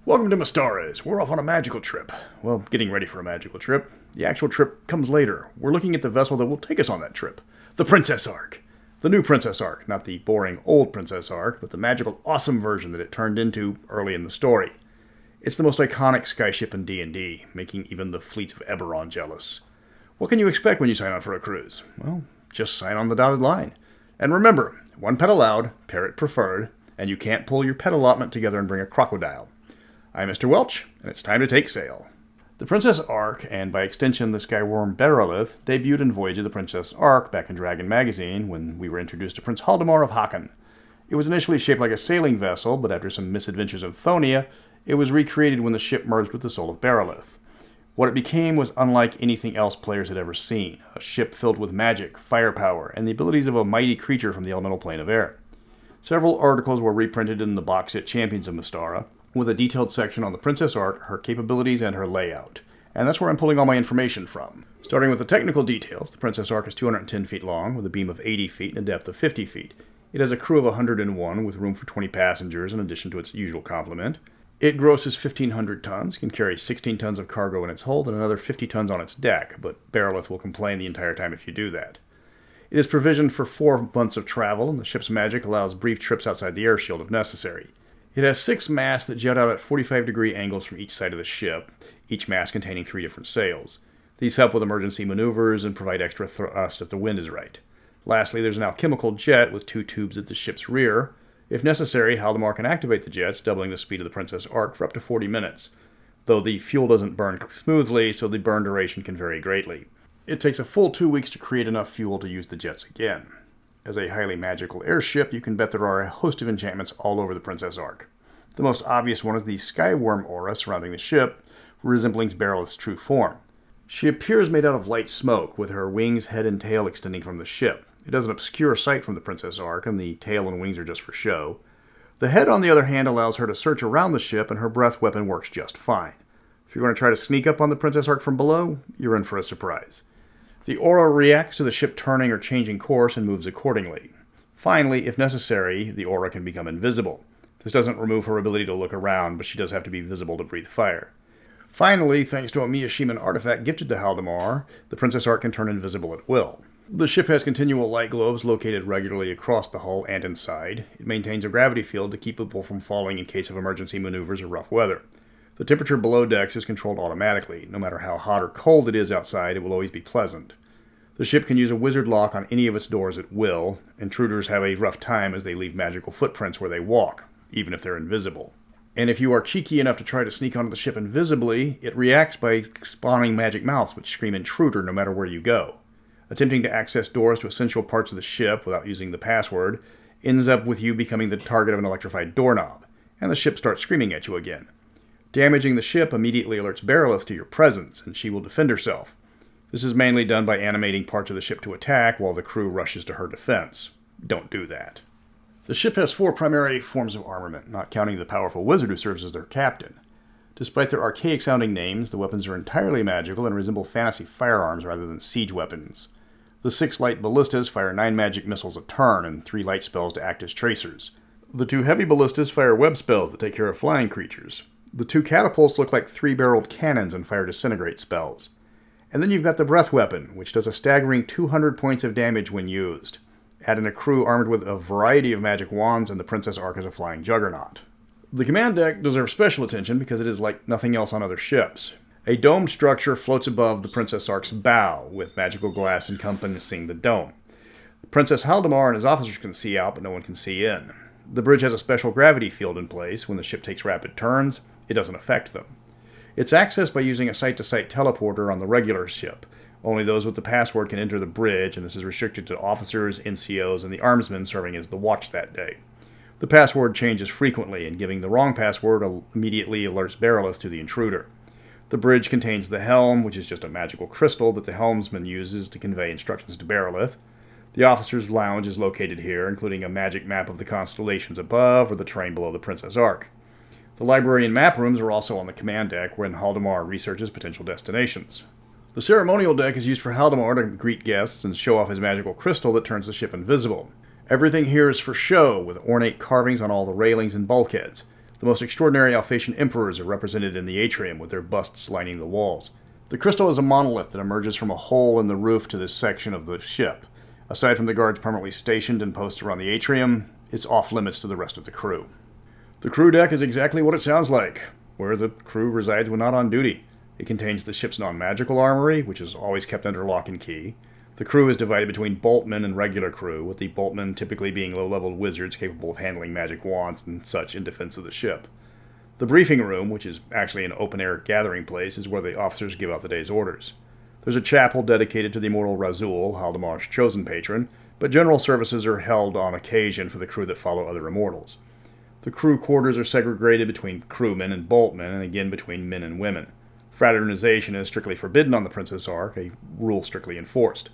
Welcome to Mystara. We're off on a magical trip. Well, getting ready for a magical trip. The actual trip comes later. We're looking at the vessel that will take us on that trip. The Princess Ark. The new Princess Ark. Not the boring old Princess Ark, but the magical awesome version that it turned into early in the story. It's the most iconic skyship in D&D, making even the fleet of Eberron jealous. What can you expect when you sign on for a cruise? Well, just sign on the dotted line. And remember, one pet allowed, parrot preferred, and you can't pull your pet allotment together and bring a crocodile. I'm Mr. Welch, and it's time to take sail. The Princess Ark, and by extension the Skyworm Bearolith, debuted in Voyage of the Princess Ark back in Dragon magazine when we were introduced to Prince Haldimar of Haken. It was initially shaped like a sailing vessel, but after some misadventures in Thonia, it was recreated when the ship merged with the Soul of Bearolith. What it became was unlike anything else players had ever seen, a ship filled with magic, firepower, and the abilities of a mighty creature from the elemental plane of air. Several articles were reprinted in the box set Champions of Mystara, with a detailed section on the Princess Ark, her capabilities, and her layout. And that's where I'm pulling all my information from. Starting with the technical details, the Princess Ark is 210 feet long, with a beam of 80 feet and a depth of 50 feet. It has a crew of 101, with room for 20 passengers in addition to its usual complement. It grosses 1,500 tons, can carry 16 tons of cargo in its hold and another 50 tons on its deck, but Bearolith will complain the entire time if you do that. It is provisioned for 4 months of travel, and the ship's magic allows brief trips outside the air shield if necessary. It has 6 masts that jut out at 45-degree angles from each side of the ship, each mast containing 3 different sails. These help with emergency maneuvers and provide extra thrust if the wind is right. Lastly, there's an alchemical jet with 2 tubes at the ship's rear. If necessary, Haldimar can activate the jets, doubling the speed of the Princess Ark for up to 40 minutes, though the fuel doesn't burn smoothly, so the burn duration can vary greatly. It takes a full 2 weeks to create enough fuel to use the jets again. As a highly magical airship, you can bet there are a host of enchantments all over the Princess Ark. The most obvious one is the Skyworm aura surrounding the ship, resembling Bearolith's true form. She appears made out of light smoke, with her wings, head, and tail extending from the ship. It doesn't obscure sight from the Princess Ark, and the tail and wings are just for show. The head, on the other hand, allows her to search around the ship, and her breath weapon works just fine. If you're going to try to sneak up on the Princess Ark from below, you're in for a surprise. The aura reacts to the ship turning or changing course and moves accordingly. Finally, if necessary, the aura can become invisible. This doesn't remove her ability to look around, but she does have to be visible to breathe fire. Finally, thanks to a Miyashiman artifact gifted to Haldimar, the Princess Ark can turn invisible at will. The ship has continual light globes located regularly across the hull and inside. It maintains a gravity field to keep people from falling in case of emergency maneuvers or rough weather. The temperature below decks is controlled automatically. No matter how hot or cold it is outside, it will always be pleasant. The ship can use a wizard lock on any of its doors at will. Intruders have a rough time as they leave magical footprints where they walk, even if they're invisible. And if you are cheeky enough to try to sneak onto the ship invisibly, it reacts by spawning magic mouths which scream intruder no matter where you go. Attempting to access doors to essential parts of the ship without using the password ends up with you becoming the target of an electrified doorknob, and the ship starts screaming at you again. Damaging the ship immediately alerts Bearolith to your presence, and she will defend herself. This is mainly done by animating parts of the ship to attack while the crew rushes to her defense. Don't do that. The ship has 4 primary forms of armament, not counting the powerful wizard who serves as their captain. Despite their archaic-sounding names, the weapons are entirely magical and resemble fantasy firearms rather than siege weapons. The 6 light ballistas fire 9 magic missiles a turn and 3 light spells to act as tracers. The 2 heavy ballistas fire web spells that take care of flying creatures. The 2 catapults look like 3-barreled cannons and fire disintegrate spells. And then you've got the breath weapon, which does a staggering 200 points of damage when used. Add in a crew armed with a variety of magic wands, and the Princess Ark is a flying juggernaut. The command deck deserves special attention because it is like nothing else on other ships. A domed structure floats above the Princess Ark's bow, with magical glass encompassing the dome. Princess Haldimar and his officers can see out, but no one can see in. The bridge has a special gravity field in place. When the ship takes rapid turns, it doesn't affect them. It's accessed by using a site-to-site teleporter on the regular ship. Only those with the password can enter the bridge, and this is restricted to officers, NCOs, and the armsmen serving as the watch that day. The password changes frequently, and giving the wrong password immediately alerts Bearolith to the intruder. The bridge contains the helm, which is just a magical crystal that the helmsman uses to convey instructions to Bearolith. The officers' lounge is located here, including a magic map of the constellations above or the terrain below the Princess Ark. The library and map rooms are also on the command deck, wherein Haldimar researches potential destinations. The ceremonial deck is used for Haldimar to greet guests and show off his magical crystal that turns the ship invisible. Everything here is for show, with ornate carvings on all the railings and bulkheads. The most extraordinary Alphatian emperors are represented in the atrium with their busts lining the walls. The crystal is a monolith that emerges from a hole in the roof to this section of the ship. Aside from the guards permanently stationed and posted around the atrium, it's off limits to the rest of the crew. The crew deck is exactly what it sounds like, where the crew resides when not on duty. It contains the ship's non-magical armory, which is always kept under lock and key. The crew is divided between boltmen and regular crew, with the boltmen typically being low-level wizards capable of handling magic wands and such in defense of the ship. The briefing room, which is actually an open-air gathering place, is where the officers give out the day's orders. There's a chapel dedicated to the immortal Razul, Haldamar's chosen patron, but general services are held on occasion for the crew that follow other immortals. The crew quarters are segregated between crewmen and boltmen, and again between men and women. Fraternization is strictly forbidden on the Princess Ark, a rule strictly enforced.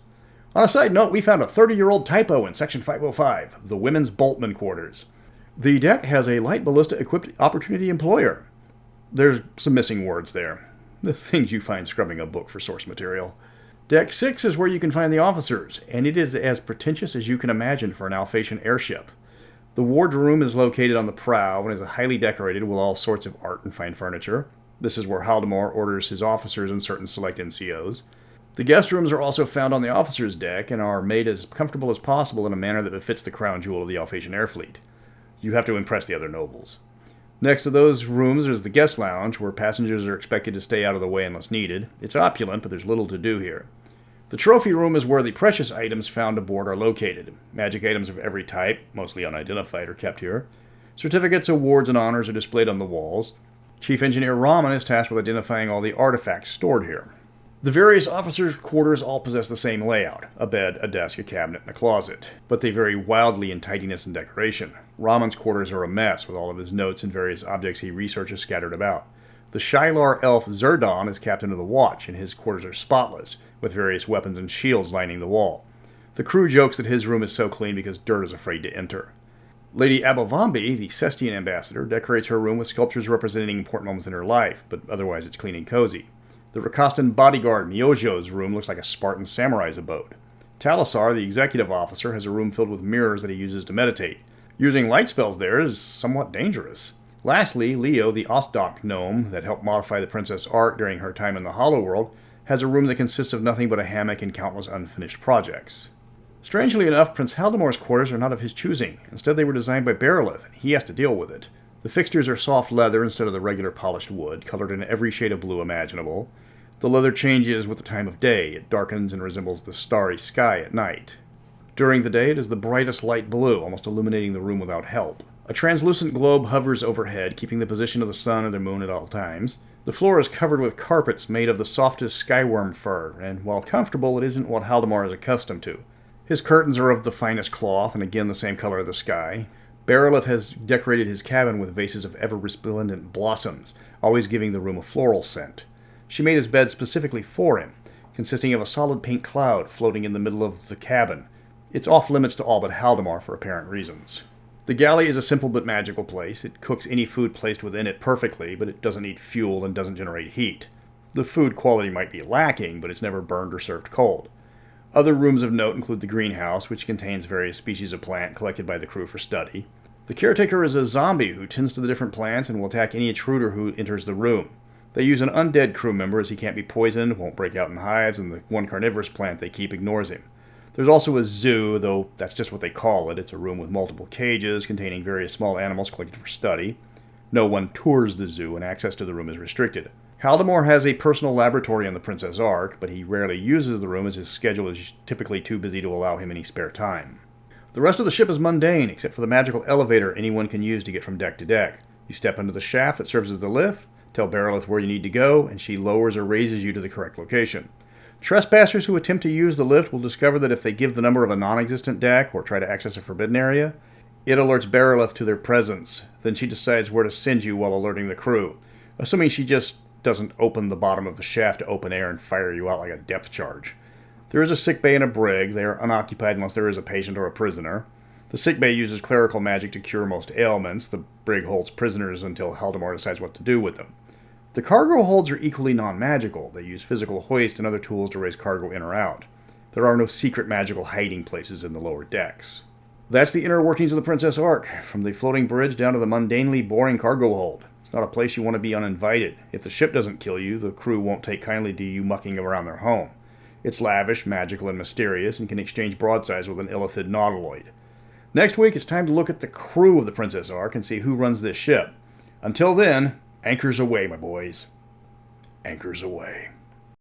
On a side note, we found a 30-year-old typo in Section 505, the women's boltman quarters. The deck has a light ballista-equipped opportunity employer. There's some missing words there. The things you find scrubbing a book for source material. Deck 6 is where you can find the officers, and it is as pretentious as you can imagine for an Alphatian airship. The wardroom is located on the prow and is highly decorated with all sorts of art and fine furniture. This is where Haldimar orders his officers and certain select NCOs. The guest rooms are also found on the officer's deck and are made as comfortable as possible in a manner that befits the crown jewel of the Alphatian air fleet. You have to impress the other nobles. Next to those rooms is the guest lounge, where passengers are expected to stay out of the way unless needed. It's opulent, but there's little to do here. The trophy room is where the precious items found aboard are located. Magic items of every type, mostly unidentified, are kept here. Certificates, awards, and honors are displayed on the walls. Chief Engineer Rahman is tasked with identifying all the artifacts stored here. The various officers' quarters all possess the same layout: a bed, a desk, a cabinet, and a closet, but they vary wildly in tidiness and decoration. Rahman's quarters are a mess, with all of his notes and various objects he researches scattered about. The Shilar elf Zerdon is captain of the watch, and his quarters are spotless, with various weapons and shields lining the wall. The crew jokes that his room is so clean because dirt is afraid to enter. Lady Abelvambi, the Cestian ambassador, decorates her room with sculptures representing important moments in her life, but otherwise it's clean and cozy. The Rakastan bodyguard Myojo's room looks like a Spartan samurai's abode. Talasar, the executive officer, has a room filled with mirrors that he uses to meditate. Using light spells there is somewhat dangerous. Lastly, Leo, the Ostdok gnome that helped modify the Princess Ark during her time in the Hollow World, has a room that consists of nothing but a hammock and countless unfinished projects. Strangely enough, Prince Haldimar's quarters are not of his choosing. Instead, they were designed by Berilith, and he has to deal with it. The fixtures are soft leather instead of the regular polished wood, colored in every shade of blue imaginable. The leather changes with the time of day. It darkens and resembles the starry sky at night. During the day, it is the brightest light blue, almost illuminating the room without help. A translucent globe hovers overhead, keeping the position of the sun and the moon at all times. The floor is covered with carpets made of the softest skyworm fur, and while comfortable, it isn't what Haldimar is accustomed to. His curtains are of the finest cloth, and again the same color of the sky. Berilith has decorated his cabin with vases of ever-resplendent blossoms, always giving the room a floral scent. She made his bed specifically for him, consisting of a solid pink cloud floating in the middle of the cabin. It's off-limits to all but Haldimar for apparent reasons. The galley is a simple but magical place. It cooks any food placed within it perfectly, but it doesn't need fuel and doesn't generate heat. The food quality might be lacking, but it's never burned or served cold. Other rooms of note include the greenhouse, which contains various species of plant collected by the crew for study. The caretaker is a zombie who tends to the different plants and will attack any intruder who enters the room. They use an undead crew member as he can't be poisoned, won't break out in hives, and the one carnivorous plant they keep ignores him. There's also a zoo, though that's just what they call it. It's a room with multiple cages containing various small animals collected for study. No one tours the zoo, and access to the room is restricted. Haldimar has a personal laboratory on the Princess Ark, but he rarely uses the room as his schedule is typically too busy to allow him any spare time. The rest of the ship is mundane, except for the magical elevator anyone can use to get from deck to deck. You step into the shaft that serves as the lift, tell Berilith where you need to go, and she lowers or raises you to the correct location. Trespassers who attempt to use the lift will discover that if they give the number of a non-existent deck or try to access a forbidden area, it alerts Berilith to their presence. Then she decides where to send you while alerting the crew, assuming she just doesn't open the bottom of the shaft to open air and fire you out like a depth charge. There is a sick bay and a brig. They are unoccupied unless there is a patient or a prisoner. The sick bay uses clerical magic to cure most ailments. The brig holds prisoners until Haldimar decides what to do with them. The cargo holds are equally non-magical. They use physical hoist and other tools to raise cargo in or out. There are no secret magical hiding places in the lower decks. That's the inner workings of the Princess Ark, from the floating bridge down to the mundanely boring cargo hold. It's not a place you want to be uninvited. If the ship doesn't kill you, the crew won't take kindly to you mucking around their home. It's lavish, magical, and mysterious, and can exchange broadsides with an illithid nautiloid. Next week, it's time to look at the crew of the Princess Ark and see who runs this ship. Until then, anchors away, my boys. Anchors away.